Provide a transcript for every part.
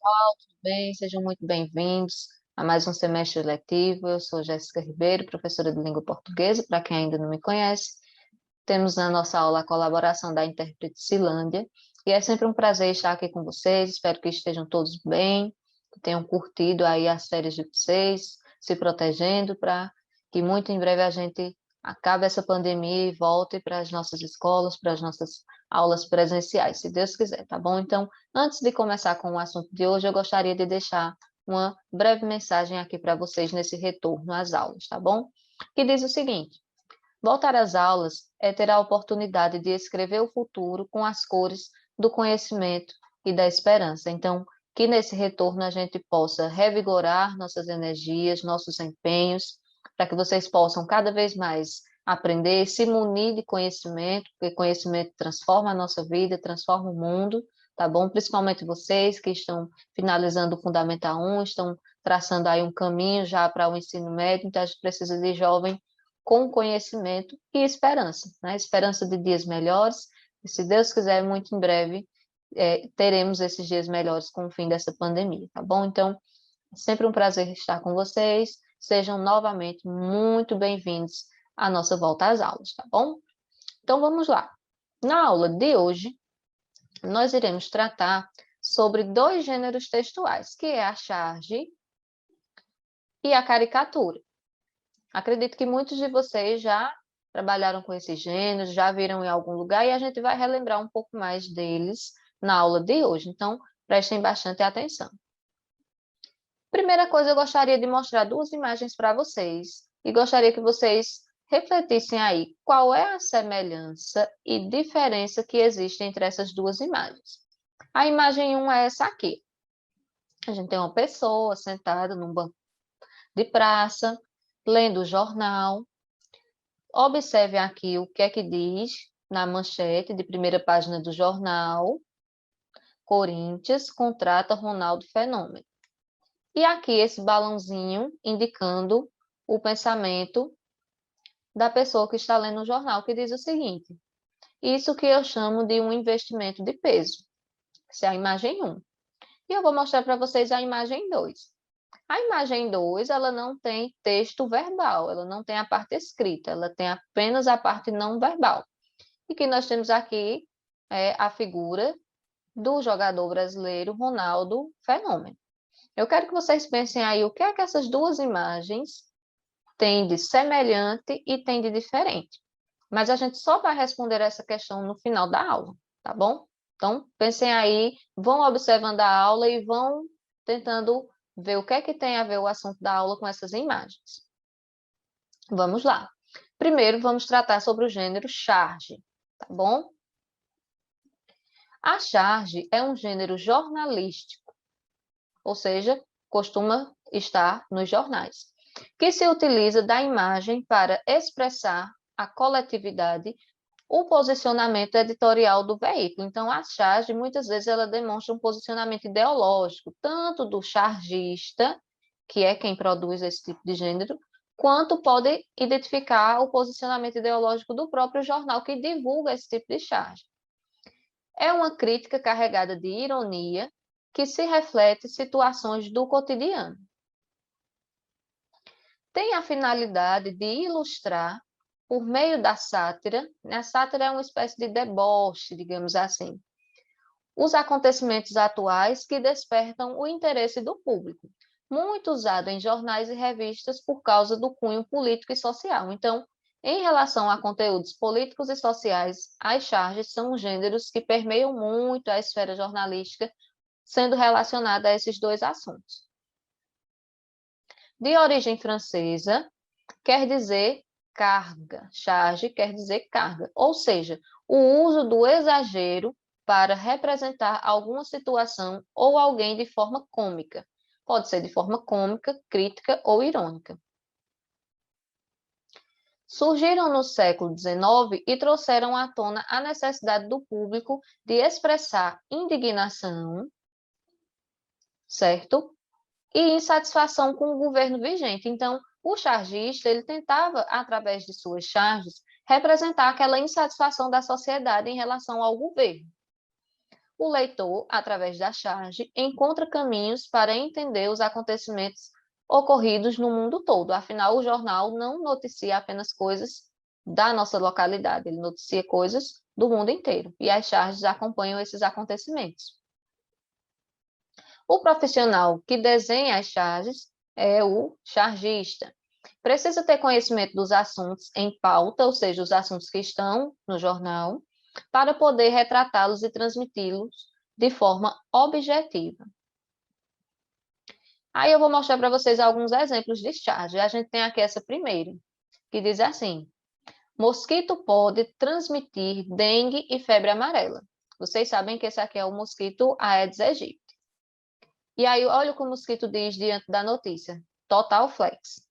pessoal, tudo bem? Sejam muito bem-vindos a mais um semestre letivo. Eu sou Jéssica Ribeiro, professora de língua portuguesa, para quem ainda não me conhece. Temos na nossa aula a colaboração da intérprete Cilândia, e é sempre um prazer estar aqui com vocês. Espero que estejam todos bem, que tenham curtido aí as férias de vocês, se protegendo para que muito em breve a gente acabe essa pandemia e volte para as nossas escolas, para as nossas aulas presenciais, se Deus quiser, tá bom? Então, antes de começar com o assunto de hoje, eu gostaria de deixar uma breve mensagem aqui para vocês nesse retorno às aulas, tá bom? Que diz o seguinte: voltar às aulas é ter a oportunidade de escrever o futuro com as cores do conhecimento e da esperança. Então, que nesse retorno a gente possa revigorar nossas energias, nossos empenhos, para que vocês possam cada vez mais aprender, se munir de conhecimento, porque conhecimento transforma a nossa vida, transforma o mundo, tá bom? Principalmente vocês que estão finalizando o Fundamental 1, estão traçando aí um caminho já para o ensino médio, então a gente precisa de jovem com conhecimento e esperança, né? Esperança de dias melhores, e se Deus quiser, muito em breve, teremos esses dias melhores com o fim dessa pandemia, tá bom? Então, é sempre um prazer estar com vocês, sejam novamente muito bem-vindos à nossa volta às aulas, tá bom? Então, vamos lá. Na aula de hoje, nós iremos tratar sobre dois gêneros textuais, que é a charge e a caricatura. Acredito que muitos de vocês já trabalharam com esses gêneros, já viram em algum lugar, e a gente vai relembrar um pouco mais deles na aula de hoje. Então, prestem bastante atenção. Primeira coisa, eu gostaria de mostrar duas imagens para vocês, e gostaria que vocês refletissem aí qual é a semelhança e diferença que existe entre essas duas imagens. A imagem 1 é essa aqui. A gente tem uma pessoa sentada num banco de praça, lendo o jornal. Observe aqui o que é que diz na manchete de primeira página do jornal: Corinthians contrata Ronaldo Fenômeno. E aqui esse balãozinho indicando o pensamento da pessoa que está lendo o jornal, que diz o seguinte: isso que eu chamo de um investimento de peso. Essa é a imagem 1. E eu vou mostrar para vocês a imagem 2. A imagem 2, ela não tem texto verbal, ela não tem a parte escrita, ela tem apenas a parte não verbal. E que nós temos aqui a figura do jogador brasileiro Ronaldo Fenômeno. Eu quero que vocês pensem aí o que é que essas duas imagens têm de semelhante e têm de diferente. Mas a gente só vai responder essa questão no final da aula, tá bom? Então, pensem aí, vão observando a aula e vão tentando ver o que é que tem a ver o assunto da aula com essas imagens. Vamos lá. Primeiro, vamos tratar sobre o gênero charge, tá bom? A charge é um gênero jornalístico, ou seja, costuma estar nos jornais, que se utiliza da imagem para expressar a coletividade, o posicionamento editorial do veículo. Então, a charge, muitas vezes, ela demonstra um posicionamento ideológico, tanto do chargista, que é quem produz esse tipo de gênero, quanto pode identificar o posicionamento ideológico do próprio jornal que divulga esse tipo de charge. É uma crítica carregada de ironia que se reflete em situações do cotidiano. Tem a finalidade de ilustrar, por meio da sátira, a sátira é uma espécie de deboche, digamos assim, os acontecimentos atuais que despertam o interesse do público, muito usado em jornais e revistas por causa do cunho político e social. Então, em relação a conteúdos políticos e sociais, as charges são gêneros que permeiam muito a esfera jornalística, sendo relacionada a esses dois assuntos. De origem francesa, quer dizer carga, charge quer dizer carga, ou seja, o uso do exagero para representar alguma situação ou alguém de forma cômica. Pode ser de forma cômica, crítica ou irônica. Surgiram no século XIX e trouxeram à tona a necessidade do público de expressar indignação, certo? E insatisfação com o governo vigente. Então, o chargista, ele tentava, através de suas charges, representar aquela insatisfação da sociedade em relação ao governo. o leitor, através da charge, encontra caminhos para entender os acontecimentos ocorridos no mundo todo. Afinal, o jornal não noticia apenas coisas da nossa localidade, ele noticia coisas do mundo inteiro. E as charges acompanham esses acontecimentos. O profissional que desenha as charges é o chargista. Precisa ter conhecimento dos assuntos em pauta, ou seja, os assuntos que estão no jornal, para poder retratá-los e transmiti-los de forma objetiva. Aí eu vou mostrar para vocês alguns exemplos de charge. A gente tem aqui essa primeira, que diz assim: mosquito pode transmitir dengue e febre amarela. Vocês sabem que esse aqui é o mosquito Aedes aegypti. E aí, olha o que o mosquito diz diante da notícia: Total Flex.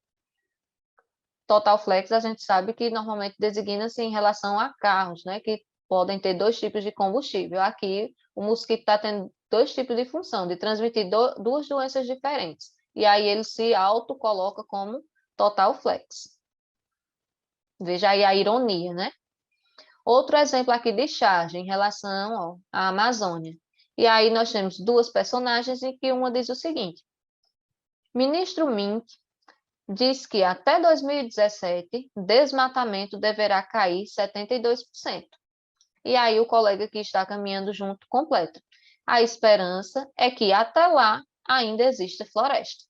Total Flex a gente sabe que normalmente designa-se em relação a carros, né, que podem ter dois tipos de combustível. Aqui, o mosquito está tendo dois tipos de função, de transmitir duas doenças diferentes. E aí ele se auto-coloca como Total Flex. Veja aí a ironia, né? Outro exemplo aqui de charge em relação ó, à Amazônia. E aí nós temos duas personagens em que uma diz o seguinte: Ministro Mink diz que até 2017, desmatamento deverá cair 72%. E aí o colega que está caminhando junto completa: a esperança é que até lá ainda exista floresta.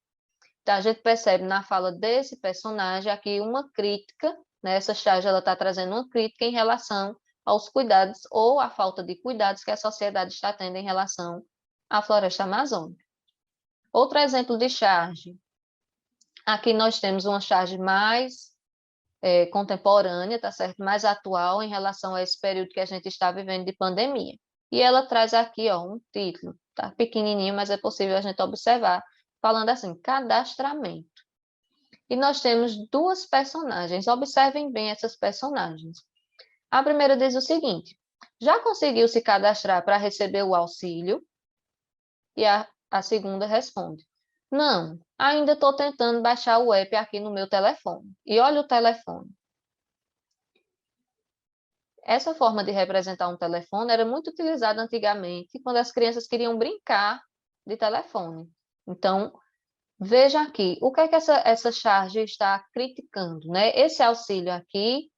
Então, a gente percebe na fala desse personagem aqui uma crítica, né? Essa charge ela está trazendo uma crítica em relação aos cuidados ou à falta de cuidados que a sociedade está tendo em relação à floresta amazônica. Outro exemplo de charge. Aqui nós temos uma charge mais contemporânea, tá certo? Mais atual em relação a esse período que a gente está vivendo de pandemia. E ela traz aqui ó, um título, tá pequenininho, mas é possível a gente observar, falando assim, cadastramento. E nós temos duas personagens, observem bem essas personagens. A primeira diz o seguinte: já conseguiu se cadastrar para receber o auxílio? E a segunda responde: não, ainda estou tentando baixar o app aqui no meu telefone. E olha o telefone. Essa forma de representar um telefone era muito utilizada antigamente, quando as crianças queriam brincar de telefone. Então, veja aqui, o que é que essa charge está criticando, né? Esse auxílio aqui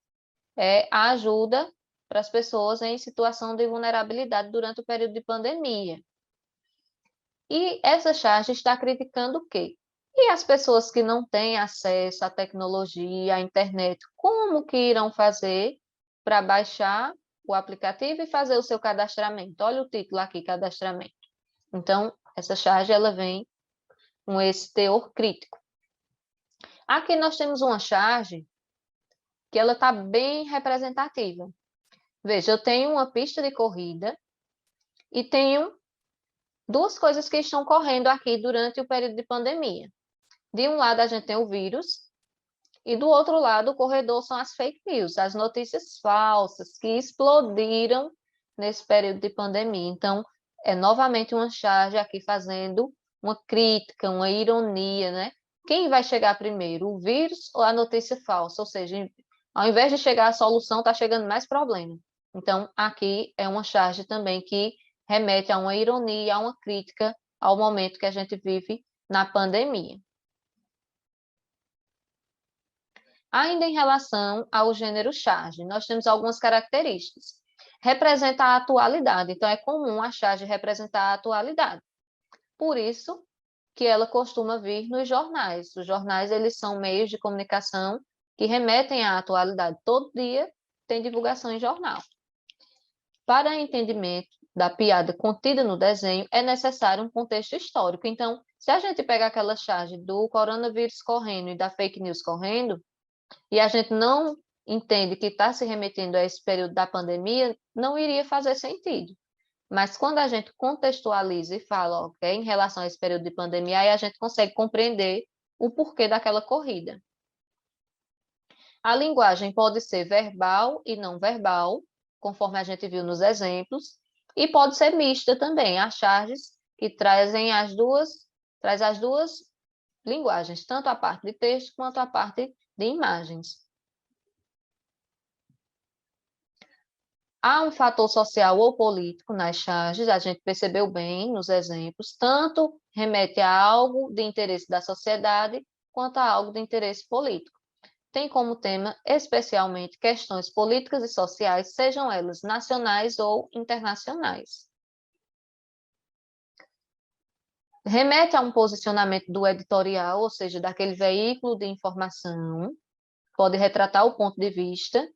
é a ajuda para as pessoas em situação de vulnerabilidade durante o período de pandemia. E essa charge está criticando o quê? E as pessoas que não têm acesso à tecnologia, à internet, como que irão fazer para baixar o aplicativo e fazer o seu cadastramento? Olha o título aqui, cadastramento. Então, essa charge ela vem com esse teor crítico. Aqui nós temos uma charge que ela está bem representativa. Veja, eu tenho uma pista de corrida e tenho duas coisas que estão correndo aqui durante o período de pandemia. De um lado, a gente tem o vírus, e do outro lado, o corredor são as fake news, as notícias falsas que explodiram nesse período de pandemia. Então, é novamente uma charge aqui fazendo uma crítica, uma ironia, né? Quem vai chegar primeiro, o vírus ou a notícia falsa? Ou seja, ao invés de chegar a solução, está chegando mais problema. Então, aqui é uma charge também que remete a uma ironia, a uma crítica ao momento que a gente vive na pandemia. Ainda em relação ao gênero charge, nós temos algumas características. Representa a atualidade, então é comum a charge representar a atualidade. Por isso que ela costuma vir nos jornais. Os jornais, eles são meios de comunicação que remetem à atualidade. Todo dia tem divulgação em jornal. Para entendimento da piada contida no desenho, é necessário um contexto histórico. Então, se a gente pegar aquela charge do coronavírus correndo e da fake news correndo, e a gente não entende que está se remetendo a esse período da pandemia, não iria fazer sentido. Mas quando a gente contextualiza e fala, ok, em relação a esse período de pandemia, aí a gente consegue compreender o porquê daquela corrida. A linguagem pode ser verbal e não verbal, conforme a gente viu nos exemplos, e pode ser mista também, há charges que trazem traz as duas linguagens, tanto a parte de texto quanto a parte de imagens. Há um fator social ou político nas charges, a gente percebeu bem nos exemplos, tanto remete a algo de interesse da sociedade, quanto a algo de interesse político. Tem como tema especialmente questões políticas e sociais, sejam elas nacionais ou internacionais. Remete a um posicionamento do editorial, ou seja, daquele veículo de informação, pode retratar o ponto de vista.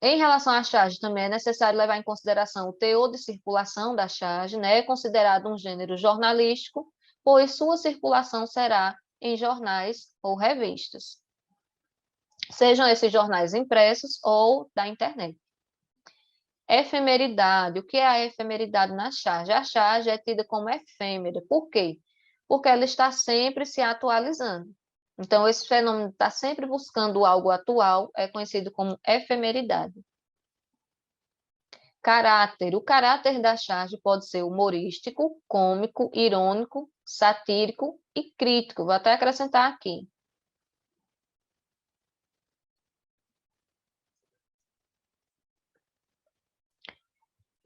Em relação à charge, também é necessário levar em consideração o teor de circulação da charge, né? É considerado um gênero jornalístico, pois sua circulação será em jornais ou revistas, sejam esses jornais impressos ou da internet. Efemeridade. O que é a efemeridade na charge? A charge é tida como efêmera. Por quê? Porque ela está sempre se atualizando. Então, esse fenômeno está sempre buscando algo atual, é conhecido como efemeridade. Caráter. O caráter da charge pode ser humorístico, cômico, irônico, satírico e crítico. Vou até acrescentar aqui.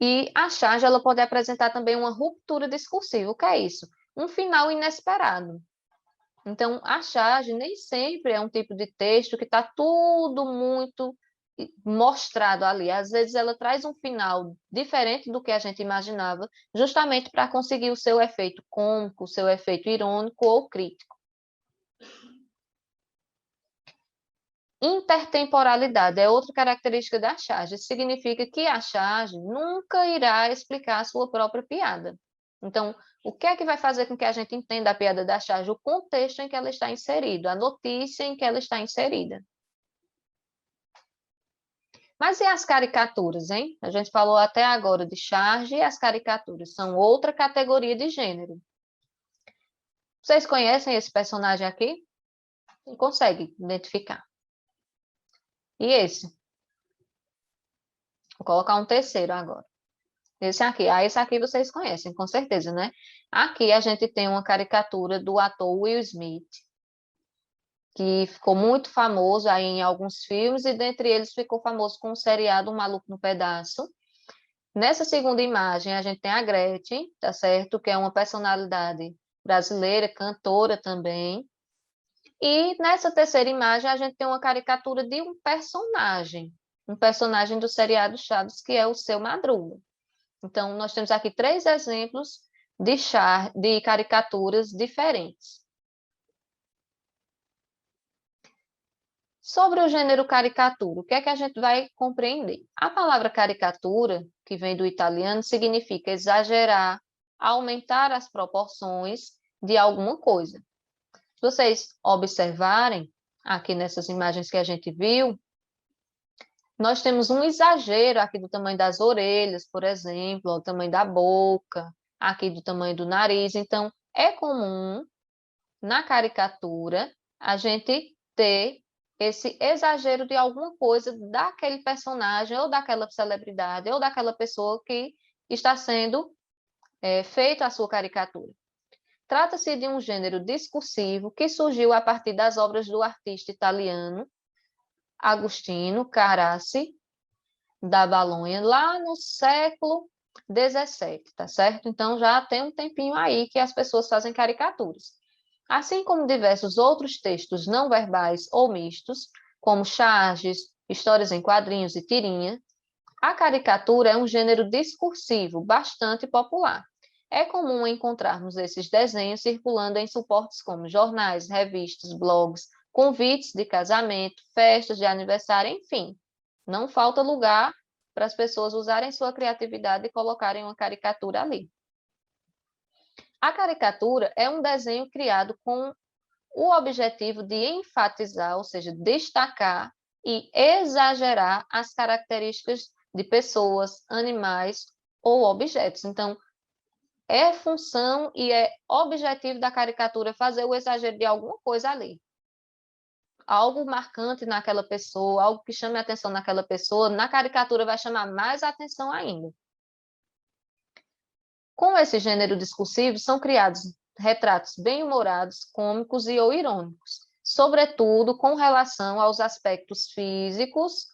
E a charge ela pode apresentar também uma ruptura discursiva. O que é isso? Um final inesperado. Então, a charge nem sempre é um tipo de texto que está tudo muito mostrado ali. Às vezes ela traz um final diferente do que a gente imaginava, justamente para conseguir o seu efeito cômico, o seu efeito irônico ou crítico. Intertemporalidade é outra característica da charge. Significa que a charge nunca irá explicar a sua própria piada. Então, o que é que vai fazer com que a gente entenda a piada da charge? O contexto em que ela está inserida, a notícia em que ela está inserida. Mas e as caricaturas, hein? A gente falou até agora de charge e as caricaturas são outra categoria de gênero. Vocês conhecem esse personagem aqui? Quem consegue identificar? E esse? Vou colocar um terceiro agora. Esse aqui. Ah, esse aqui vocês conhecem, com certeza, né? Aqui a gente tem uma caricatura do ator Will Smith, que ficou muito famoso aí em alguns filmes, e dentre eles ficou famoso com o seriado Um Maluco no Pedaço. Nessa segunda imagem, a gente tem a Gretchen, tá certo? Que é uma personalidade brasileira, cantora também. E nessa terceira imagem, a gente tem uma caricatura de um personagem do seriado Chaves, que é o Seu Madruga. Então, nós temos aqui 3 exemplos de caricaturas diferentes. Sobre o gênero caricatura, o que é que a gente vai compreender? A palavra caricatura, que vem do italiano, significa exagerar, aumentar as proporções de alguma coisa. Se vocês observarem, aqui nessas imagens que a gente viu, nós temos um exagero aqui do tamanho das orelhas, por exemplo, o tamanho da boca, aqui do tamanho do nariz. Então, é comum, na caricatura, a gente ter esse exagero de alguma coisa daquele personagem, ou daquela celebridade, ou daquela pessoa que está sendo feita a sua caricatura. Trata-se de um gênero discursivo que surgiu a partir das obras do artista italiano Agostino Carracci da Valonha, lá no século XVII, tá certo? Então, já tem um tempinho aí que as pessoas fazem caricaturas. Assim como diversos outros textos não verbais ou mistos, como charges, histórias em quadrinhos e tirinha, a caricatura é um gênero discursivo bastante popular. É comum encontrarmos esses desenhos circulando em suportes como jornais, revistas, blogs, convites de casamento, festas de aniversário, enfim. Não falta lugar para as pessoas usarem sua criatividade e colocarem uma caricatura ali. A caricatura é um desenho criado com o objetivo de enfatizar, ou seja, destacar e exagerar as características de pessoas, animais ou objetos. Então, é função e é objetivo da caricatura fazer o exagero de alguma coisa ali. Algo marcante naquela pessoa, algo que chame a atenção naquela pessoa, na caricatura vai chamar mais atenção ainda. Com esse gênero discursivo, são criados retratos bem-humorados, cômicos e ou irônicos. sobretudo com relação aos aspectos físicos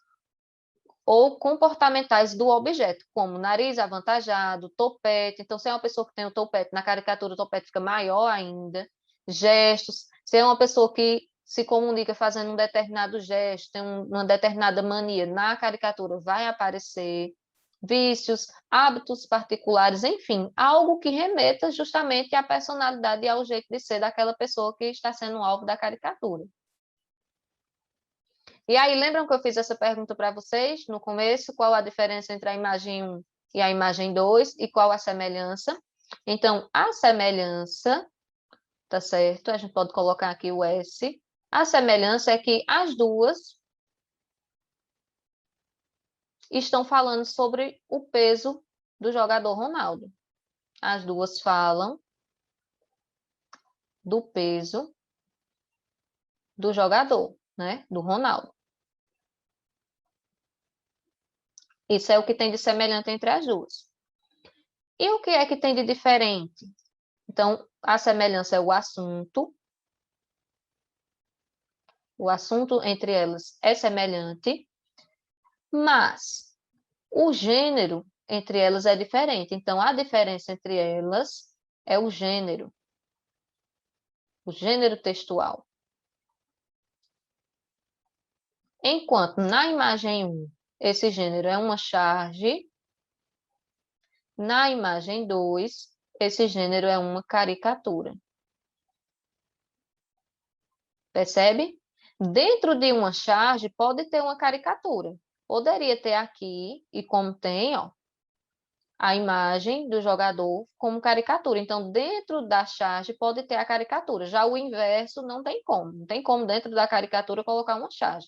ou comportamentais do objeto, como nariz avantajado, topete. Então, se é uma pessoa que tem o topete, na caricatura o topete fica maior ainda. Gestos, se é uma pessoa que se comunica fazendo um determinado gesto, tem uma determinada mania, na caricatura vai aparecer. Vícios, hábitos particulares, enfim, algo que remeta justamente à personalidade e ao jeito de ser daquela pessoa que está sendo alvo da caricatura. E aí, lembram que eu fiz essa pergunta para vocês no começo? Qual a diferença entre a imagem 1 e a imagem 2 e qual a semelhança? Então, a semelhança, tá certo? A gente pode colocar aqui o S. A semelhança é que as duas estão falando sobre o peso do jogador Ronaldo. As duas falam do peso do jogador, né? Do Ronaldo. Isso é o que tem de semelhante entre as duas. E o que é que tem de diferente? Então, a semelhança é o assunto. O assunto entre elas é semelhante, mas o gênero entre elas é diferente. Então, a diferença entre elas é o gênero textual. Enquanto na imagem 1, esse gênero é uma charge, na imagem 2, esse gênero é uma caricatura. Percebe? Dentro de uma charge pode ter uma caricatura. Poderia ter aqui, e como tem, ó, a imagem do jogador como caricatura. Então, dentro da charge pode ter a caricatura. Já o inverso não tem como. Não tem como dentro da caricatura colocar uma charge.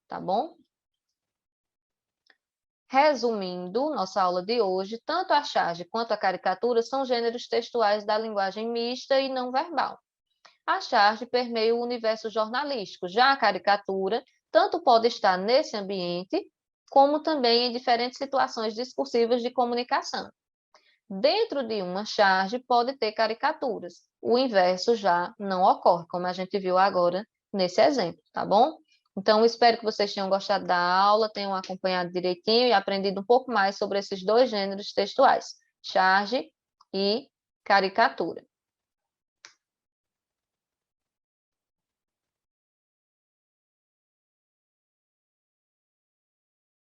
Tá bom? Resumindo nossa aula de hoje, tanto a charge quanto a caricatura são gêneros textuais da linguagem mista e não verbal. A charge permeia o universo jornalístico, já a caricatura tanto pode estar nesse ambiente, como também em diferentes situações discursivas de comunicação. Dentro de uma charge pode ter caricaturas, o inverso já não ocorre, como a gente viu agora nesse exemplo, tá bom? Então, espero que vocês tenham gostado da aula, tenham acompanhado direitinho e aprendido um pouco mais sobre esses dois gêneros textuais, charge e caricatura.